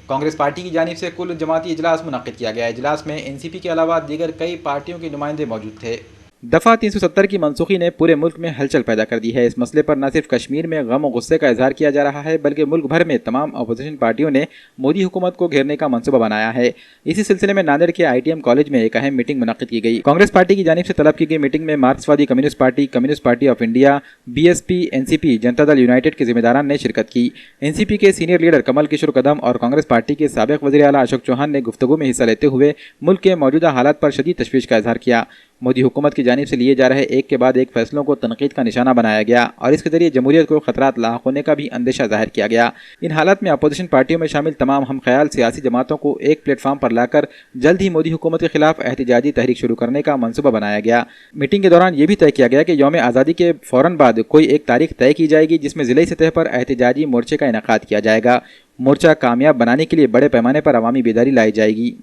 Congress party کی جانب سے کل جماعتی اجلاس منعقد کیا گیا۔ اجلاس میں NCP کے علاوہ دیگر کئی پارٹیوں کے نمائندے موجود تھے۔ دفعہ 370 کی منسوخی نے پورے ملک میں ہلچل پیدا کر دی ہے۔ اس مسئلے پر نہ صرف کشمیر میں غم و غصے کا اظہار کیا جا رہا ہے بلکہ ملک بھر میں تمام اپوزیشن پارٹیوں نے مودی حکومت کو گھیرنے کا منصوبہ بنایا ہے۔ اسی سلسلے میں ناندیڑ کے ITM کالج میں ایک اہم میٹنگ منعقد کی گئی۔ کانگریس پارٹی کی جانب سے طلب کی گئی میٹنگ میں مارکسوادی Communist Party, Communist Party of India, BSP، NCP، Janata Dal United کے ذمہ داران نے شرکت کی۔ NCP کے سینئر لیڈر کمل کشور قدم اور کانگریس پارٹی کے سابق وزیر اعلیٰ اشوک چوہان نے گفتگو میں حصہ لیتے ہوئے ملک کے موجودہ حالات پر شدید تشویش کا اظہار کیا۔ مودی حکومت کی جانب سے لیے جا رہے ایک کے بعد ایک فیصلوں کو تنقید کا نشانہ بنایا گیا اور اس کے ذریعے جمہوریت کو خطرات لاحق ہونے کا بھی اندیشہ ظاہر کیا گیا۔ ان حالات میں اپوزیشن پارٹیوں میں شامل تمام ہم خیال سیاسی جماعتوں کو ایک پلیٹ فارم پر لا کر جلد ہی مودی حکومت کے خلاف احتجاجی تحریک شروع کرنے کا منصوبہ بنایا گیا۔ میٹنگ کے دوران یہ بھی طے کیا گیا کہ یوم آزادی کے فوراً بعد کوئی ایک تاریخ طے کی جائے گی جس میں ضلعی سطح پر احتجاجی مورچے کا انعقاد کیا جائے گا۔ مورچہ کامیاب بنانے کے لیے بڑے پیمانے پر عوامی بیداری لائی جائے گی۔